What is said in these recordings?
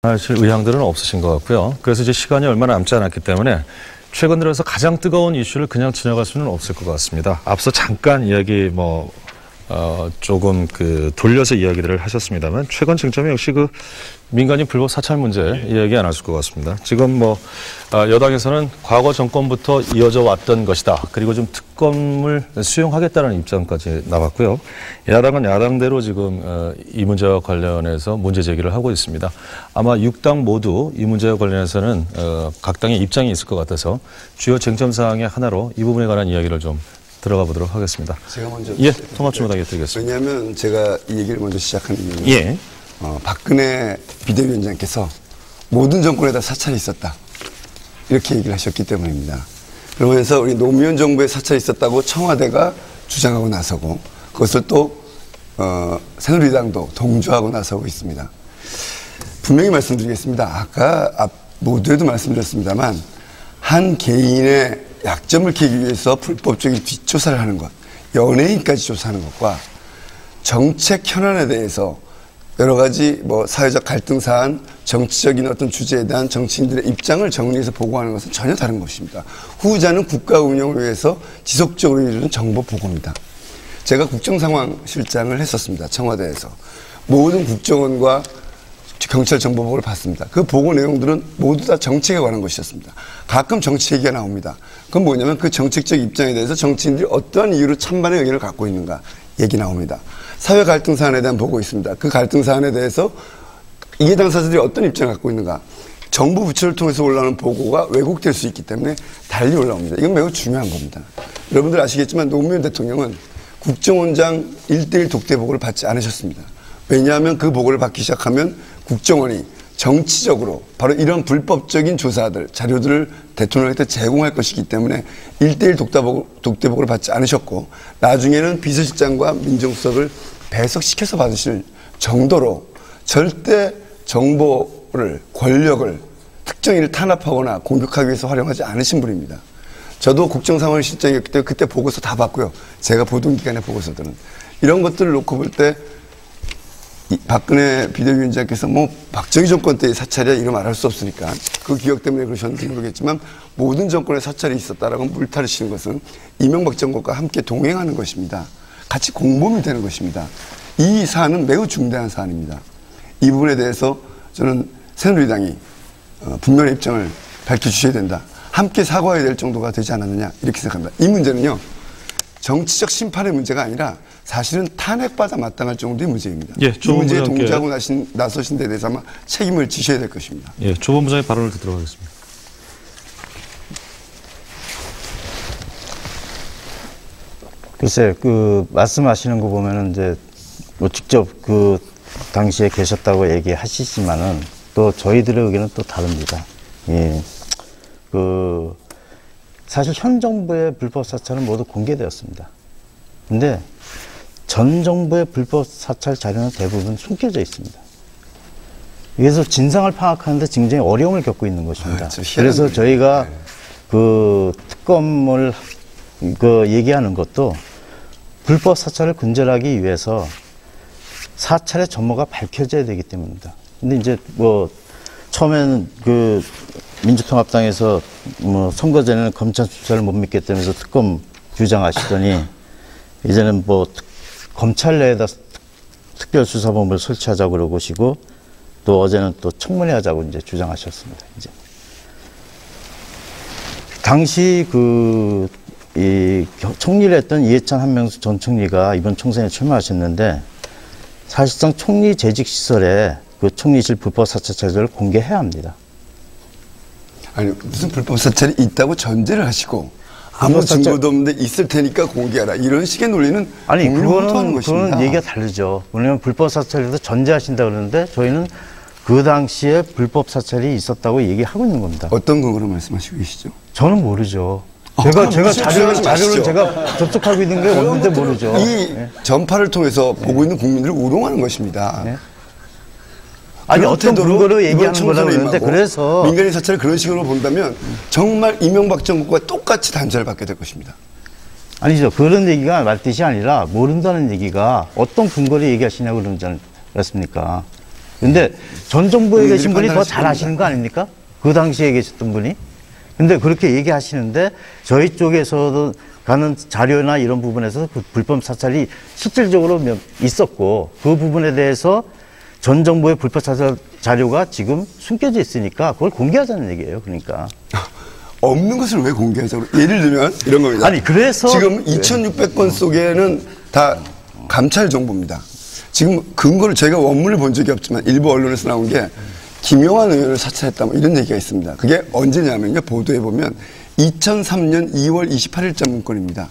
사실 의향들은 없으신 것 같고요. 그래서 이제 시간이 얼마 남지 않았기 때문에 최근 들어서 가장 뜨거운 이슈를 그냥 지나갈 수는 없을 것 같습니다. 앞서 잠깐 이야기 조금 돌려서 이야기들을 하셨습니다만 최근 쟁점이 역시 민간인 불법 사찰 문제 이야기 안 하실 것 같습니다. 지금 여당에서는 과거 정권부터 이어져 왔던 것이다. 그리고 좀 특검을 수용하겠다는 입장까지 나왔고요. 야당은 야당대로 지금 이 문제와 관련해서 문제 제기를 하고 있습니다. 아마 6당 모두 이 문제와 관련해서는 각 당의 입장이 있을 것 같아서 주요 쟁점 사항의 하나로 이 부분에 관한 이야기를 좀 들어가 보도록 하겠습니다. 제가 먼저 통합주무당에 드리겠습니다. 왜냐하면 제가 이 얘기를 먼저 시작하는 이유는 박근혜 비대위원장께서 모든 정권에다 사찰이 있었다 이렇게 얘기를 하셨기 때문입니다. 그러면서 우리 노무현 정부에 사찰이 있었다고 청와대가 주장하고 나서고 그것을 또 새누리당도 동조하고 나서고 있습니다. 분명히 말씀드리겠습니다. 아까 모두에도 말씀드렸습니다만 한 개인의 약점을 캐기 위해서 불법적인 뒷조사를 하는 것, 연예인까지 조사하는 것과 정책 현안에 대해서 여러 가지 사회적 갈등 사안, 정치적인 어떤 주제에 대한 정치인들의 입장을 정리해서 보고하는 것은 전혀 다른 것입니다. 후자는 국가 운영을 위해서 지속적으로 이루는 정보 보고입니다. 제가 국정상황실장을 했었습니다. 청와대에서. 모든 국정원과 경찰 정보보고를 받습니다. 그 보고 내용들은 모두 다 정책에 관한 것이었습니다. 가끔 정치 얘기가 나옵니다. 그건 뭐냐면 그 정책적 입장에 대해서 정치인들이 어떠한 이유로 찬반의 의견을 갖고 있는가 얘기 나옵니다. 사회 갈등 사안에 대한 보고 있습니다. 그 갈등 사안에 대해서 이해 당사자들이 어떤 입장을 갖고 있는가. 정부 부처를 통해서 올라오는 보고가 왜곡될 수 있기 때문에 달리 올라옵니다. 이건 매우 중요한 겁니다. 여러분들 아시겠지만 노무현 대통령은 국정원장 1대1 독대 보고를 받지 않으셨습니다. 왜냐하면 그 보고를 받기 시작하면 국정원이 정치적으로 바로 이런 불법적인 조사들, 자료들을 대통령한테 제공할 것이기 때문에 1대1 독대 보고를 받지 않으셨고 나중에는 비서실장과 민정수석을 배석시켜서 받으실 정도로 절대 정보를, 권력을 특정인을 탄압하거나 공격하기 위해서 활용하지 않으신 분입니다. 저도 국정상황실장이었기 때문에 그때 보고서 다 봤고요. 제가 보도기관의 보고서들은. 이런 것들을 놓고 볼 때 박근혜 비대위원장께서 박정희 정권 때의 사찰이야 이런 말 할 수 없으니까 그 기억 때문에 그러셨는지 모르겠지만 모든 정권에 사찰이 있었다라고 물타를 치는 것은 이명박 정권과 함께 동행하는 것입니다. 같이 공범이 되는 것입니다. 이 사안은 매우 중대한 사안입니다. 이 부분에 대해서 저는 새누리당이 분명한 입장을 밝혀주셔야 된다. 함께 사과해야 될 정도가 되지 않았느냐 이렇게 생각합니다. 이 문제는요. 정치적 심판의 문제가 아니라 사실은 탄핵받아 마땅할 정도의 문제입니다. 이 문제에 동조하고 나서신 데 대해서 아마 책임을 지셔야 될 것입니다. 조범 부장의 발언을 듣도록 하겠습니다. 글쎄, 말씀하시는 거 보면은 이제 직접 당시에 계셨다고 얘기하시지만은 또 저희들의 의견은 또 다릅니다. 사실 현 정부의 불법 사찰은 모두 공개되었습니다. 근데 전 정부의 불법 사찰 자료는 대부분 숨겨져 있습니다. 그래서 진상을 파악하는데 굉장히 어려움을 겪고 있는 것입니다. 그래서 저희가 특검을 얘기하는 것도 불법 사찰을 근절하기 위해서 사찰의 전모가 밝혀져야 되기 때문입니다. 근데 이제 처음에는 민주통합당에서 선거 전에는 검찰 수사를 못 믿겠다면서 특검 주장하시더니 이제는 검찰 내에다 특별수사본부를 설치하자고 그러시고 또 어제는 또 청문회 하자고 이제 주장하셨습니다. 이제 당시 총리를 했던 이해찬 한명수 전 총리가 이번 총선에 출마하셨는데 사실상 총리 재직 시설에 총리실 불법 사찰 자료를 공개해야 합니다. 아니 무슨 불법 사찰이 있다고 전제를 하시고 아무 증거도 없는데 있을 테니까 공개하라 이런 식의 논리는 아니 그거는 얘기가 다르죠. 왜냐하면 불법 사찰에서 전제하신다 그러는데 저희는 그 당시에 불법 사찰이 있었다고 얘기하고 있는 겁니다. 어떤 근거로 말씀하시고 계시죠? 저는 모르죠. 제가 자료를 제가 접촉하고 있는 게 없는데 모르죠. 이 전파를 통해서 보고 있는 국민들을 우롱하는 것입니다. 아니 어떤 근거로 얘기하는 거라고 그러는데 그래서 민간인 사찰을 그런 식으로 본다면 정말 이명박 정부가 똑같이 단죄를 받게 될 것입니다. 아니죠. 그런 얘기가 말 뜻이 아니라 모른다는 얘기가 어떤 근거로 얘기하시냐고 그러지 않습니까? 근데 전 정부에 계신 분이 더 판단하실 잘 아시는 거 아닙니까? 그 당시에 계셨던 분이. 근데 그렇게 얘기하시는데 저희 쪽에서도 가는 자료나 이런 부분에서 그 불법 사찰이 실질적으로 있었고 그 부분에 대해서 전 정부의 불법 사찰 자료가 지금 숨겨져 있으니까 그걸 공개하자는 얘기예요. 그러니까. 없는 것을 왜 공개하자고? 예를 들면 이런 겁니다. 아니, 그래서 지금 2,600건 속에는 다 감찰 정보입니다. 지금 근거를 저희가 원문을 본 적이 없지만 일부 언론에서 나온 게 김용환 의원을 사찰했다 뭐 이런 얘기가 있습니다. 그게 언제냐면요. 보도에 보면 2003년 2월 28일자 문건입니다.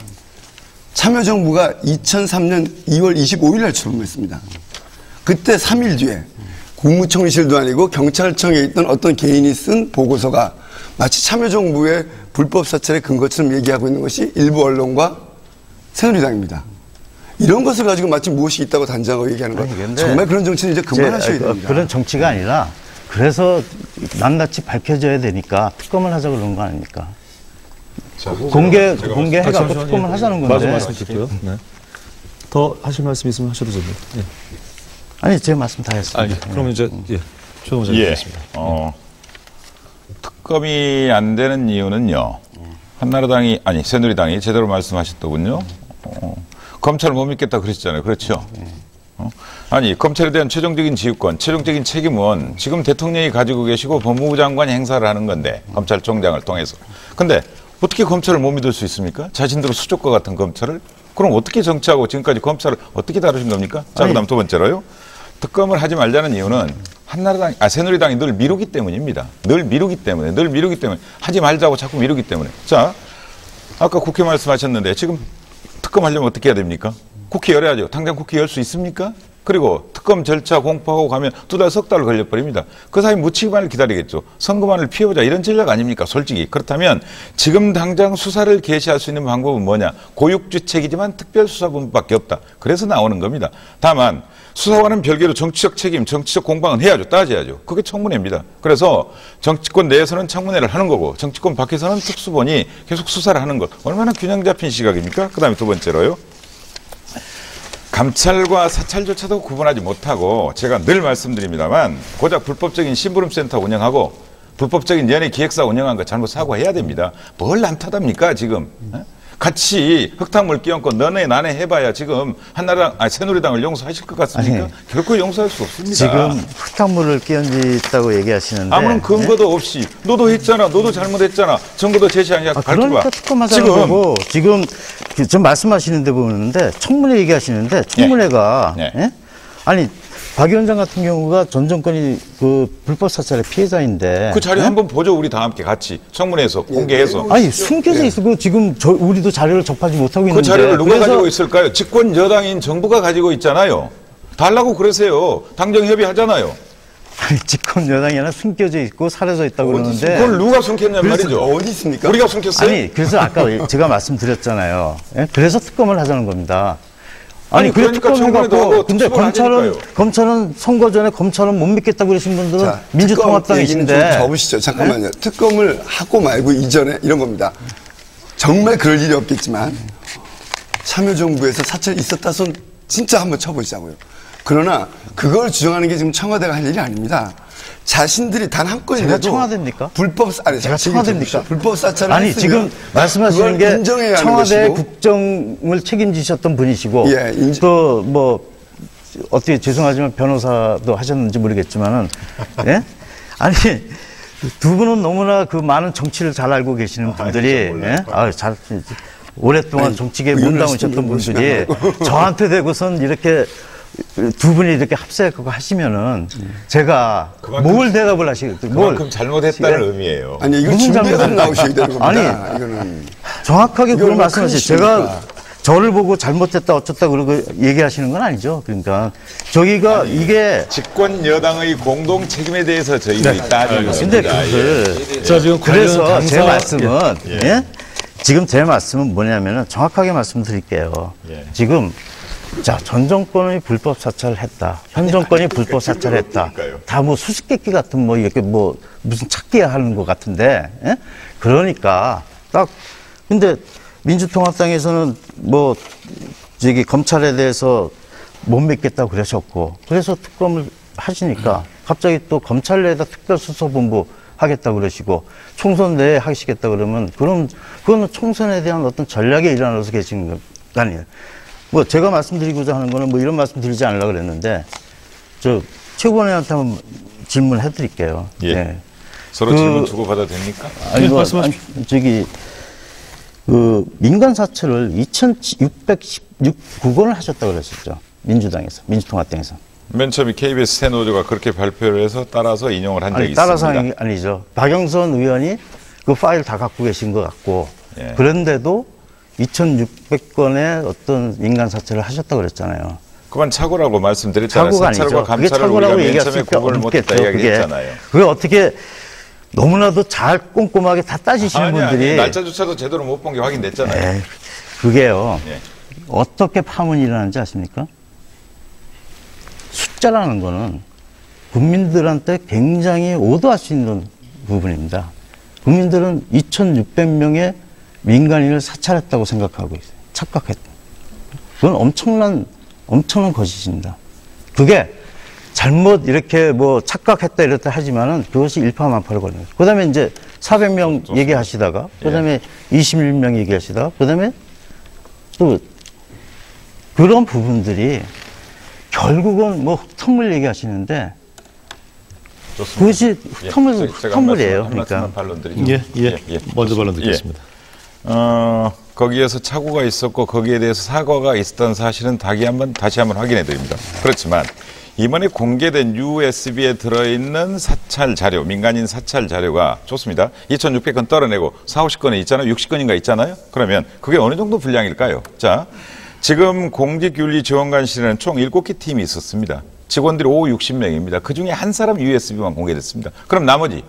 참여정부가 2003년 2월 25일 날 출범했습니다. 그때 3일 뒤에 국무총리실도 아니고 경찰청에 있던 어떤 개인이 쓴 보고서가 마치 참여정부의 불법 사찰의 근거처럼 얘기하고 있는 것이 일부 언론과 새누리당입니다. 이런 것을 가지고 마치 무엇이 있다고 단정하고 얘기하는 것. 정말 그런 정치는 이제 그만하셔야 됩니다. 그런 정치가 아니라 그래서 낱낱이 밝혀져야 되니까 특검을 하자 그런 거 아닙니까? 공개해갖고 특검을 하자는 건데. 마저 말씀 듣고요. 네. 더 하실 말씀 있으면 하셔도 됩니다. 예. 아니, 제 말씀 다 했습니다. 아니, 그러면 이제 최 원장님 하겠습니다. 특검이 안 되는 이유는요. 한나라당이 아니 새누리당이 제대로 말씀하셨더군요. 검찰을 못 믿겠다 그랬잖아요. 그렇죠? 아니 검찰에 대한 최종적인 지휘권, 최종적인 책임은 지금 대통령이 가지고 계시고 법무부 장관이 행사를 하는 건데 검찰총장을 통해서. 근데 어떻게 검찰을 못 믿을 수 있습니까? 자신들의 수족과 같은 검찰을? 그럼 어떻게 정치하고 지금까지 검찰을 어떻게 다루신 겁니까? 자, 그다음 두 번째로요. 특검을 하지 말자는 이유는 새누리당이 늘 미루기 때문입니다. 늘 미루기 때문에 하지 말자고 자꾸 미루기 때문에. 자, 아까 국회 말씀하셨는데 지금 특검하려면 어떻게 해야 됩니까? 국회 열어야죠. 당장 국회 열 수 있습니까? 그리고 특검 절차 공포하고 가면 2달, 석 달을 걸려버립니다. 그 사이 묻히기만을 기다리겠죠. 선거만을 피해보자 이런 전략 아닙니까? 솔직히. 그렇다면 지금 당장 수사를 개시할 수 있는 방법은 뭐냐? 고육주책이지만 특별수사본부밖에 없다. 그래서 나오는 겁니다. 다만 수사와는 별개로 정치적 책임, 정치적 공방은 해야죠. 따져야죠. 그게 청문회입니다. 그래서 정치권 내에서는 청문회를 하는 거고 정치권 밖에서는 특수본이 계속 수사를 하는 것. 얼마나 균형 잡힌 시각입니까? 그다음에 두 번째로요. 감찰과 사찰조차도 구분하지 못하고 제가 늘 말씀드립니다만 고작 불법적인 심부름센터 운영하고 불법적인 연예 기획사 운영한 거 잘못 사과해야 됩니다. 뭘 남탓합니까 지금. 같이 흙탕물 끼얹고 너네 나네 해봐야 지금 새누리당을 용서하실 것 같습니까? 아니, 결코 용서할 수 없습니다. 지금 흙탕물을 끼얹었다고 얘기하시는데 아무런 근거도 없이 너도 했잖아, 너도 잘못했잖아, 증거도 제시하냐 그러니까 특검하자는 거고 지금 좀 말씀하시는 데 보는데 청문회 얘기하시는데 청문회가 아니 박 위원장 같은 경우가 전 정권이 그 불법 사찰의 피해자인데 그 자료 한번 보죠. 우리 다 함께 같이 청문회에서 공개해서. 아니 숨겨져 있고 지금 우리도 자료를 접하지 못하고 있는데 그 자료를 누가 가지고 있을까요? 집권 여당인 정부가 가지고 있잖아요. 달라고 그러세요. 당정 협의하잖아요. 아니 집권 여당이 아니라 숨겨져 있고 사라져 있다고 그러는데 그걸 누가 숨겼냔 말이죠. 어디 있습니까? 우리가 숨겼어요? 아니 그래서 아까 제가 말씀드렸잖아요. 그래서 특검을 하자는 겁니다. 아니 그러니까 특검해갖고 근데 검찰은 선거 전에 검찰은 못 믿겠다고 그러신 분들은 자, 민주통합당이신데 좀 접으시죠. 잠깐만요. 특검을 하고 말고 이전에 이런 겁니다. 정말 그럴 일이 없겠지만 참여정부에서 사찰이 있었다 손 진짜 한번 쳐보시자고요. 그러나 그걸 주장하는 게 지금 청와대가 할 일이 아닙니다. 자신들이 단 한 건이라도 제가 청와대입니까? 제가 청와대입니까? 불법 사찰을 아니 지금 말씀하시는 게 청와대 국정을 책임지셨던 분이시고 또 뭐 어떻게 죄송하지만 변호사도 하셨는지 모르겠지만은 예? 아니 두 분은 너무나 그 많은 정치를 잘 알고 계시는 분들이 오랫동안 정치계에 몸담으셨던 분들이 저한테 대고선 이렇게 두 분이 이렇게 합세하고 하시면은 제가 뭘 대답을 하시겠어요? 그만큼 잘못했다는 의미예요. 아니 이거 준비해서 나오셔야 되는 겁니다. 아니 이거는 정확하게 그걸 말씀하세요. 제가 저를 보고 잘못했다 어쩌다 그러고 얘기하시는 건 아니죠. 그러니까 저희가 이게 집권 여당의 공동 책임에 대해서 저희들이 따지고 있습니다. 근데 그래서 제 말씀은 지금 제 말씀은 뭐냐면은 정확하게 말씀드릴게요. 지금 자, 전 정권이 불법 사찰을 했다. 현 정권이 불법 사찰을 했다. 다 뭐 수수께끼 같은 뭐 이렇게 뭐 무슨 찾기 하는 것 같은데, 그러니까 딱 근데 민주통합당에서는 뭐 저기 검찰에 대해서 못 믿겠다고 그러셨고, 그래서 특검을 하시니까 갑자기 또 검찰 내에다 특별수사본부 하겠다 그러시고 총선 내에 하시겠다 그러면 그거는 총선에 대한 어떤 전략에 일어나서 계신 거 아니에요. 뭐 제가 말씀드리고자 하는 거는 뭐 이런 말씀 드리지 않으려고 그랬는데 저 최고원님한테 한번 질문해 드릴게요. 예. 네. 서로 질문 주고받아도 됩니까? 아니, 민간 사찰을 2,619건을 하셨다고 그러셨죠. 민주당에서, 민주통합당에서. 맨 처음에 KBS 새 노조가 그렇게 발표를 해서 따라서 인용을 한 적이 따라서 있습니다. 아니죠. 박영선 의원이 그 파일 다 갖고 계신 것 같고 예. 그런데도 2,600건의 어떤 민간 사찰을 하셨다고 그랬잖아요. 그건 착오라고 말씀드렸잖아요. 착오가 사찰과 아니죠. 그게 감찰을 우리가 착오라고 맨 얘기할 처음에 수밖에 구분을 못했다 없겠죠. 이야기했잖아요. 그게 어떻게 너무나도 잘 꼼꼼하게 다 따지시는 분들이 날짜조차도 제대로 못 본 게 확인됐잖아요. 그게요. 예. 어떻게 파문이 일어나는지 아십니까? 숫자라는 거는 국민들한테 굉장히 오도할 수 있는 부분입니다. 국민들은 2,600명의 민간인을 사찰했다고 생각하고 있어요. 착각했다. 그건 엄청난 거짓입니다. 그게 잘못 이렇게 뭐 착각했다 이랬다 하지만은 그것이 일파만파로 걸려요. 그 다음에 이제 400명 얘기하시다가, 그 다음에 21명 얘기하시다가, 그 다음에 또 그런 부분들이 결국은 뭐 흙탕물 얘기하시는데 좋습니다. 그것이 흙탕물이에요. 한 그러니까. 말씀만 반론 드리죠. 예. 먼저 반론 드리겠습니다. 거기에서 착오가 있었고 거기에 대해서 사과가 있었던 사실은 다시 한번 확인해 드립니다. 그렇지만 이번에 공개된 USB에 들어있는 사찰 자료, 민간인 사찰 자료가 좋습니다. 2,600건 떨어내고 40~50건이 있잖아요. 60건인가 있잖아요. 그러면 그게 어느 정도 분량일까요? 자, 지금 공직윤리지원관실에는 총 7개 팀이 있었습니다. 직원들이 60명입니다. 그중에 한 사람 USB만 공개됐습니다. 그럼 나머지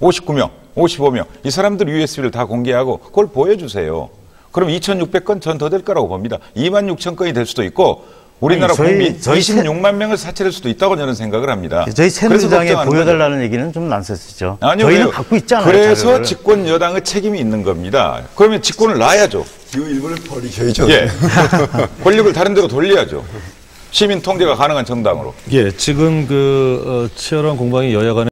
59명, 55명 이 사람들 USB를 다 공개하고 그걸 보여주세요. 그럼 2,600건 전 더 될 거라고 봅니다. 26,000건이 될 수도 있고 우리나라 국민 26만 명을 사찰할 수도 있다고 저는 생각을 합니다. 저희 새누리당에 보여달라는 얘기는 좀 난세스죠. 아니요. 저희는 갖고 있잖아요. 그래서 자료를. 집권 여당의 책임이 있는 겁니다. 그러면 집권을 놔야죠. 이 일본을 버리셔야죠. 예. 권력을 다른 데로 돌려야죠. 시민 통제가 가능한 정당으로. 예, 지금 치열한 공방이 여야 간에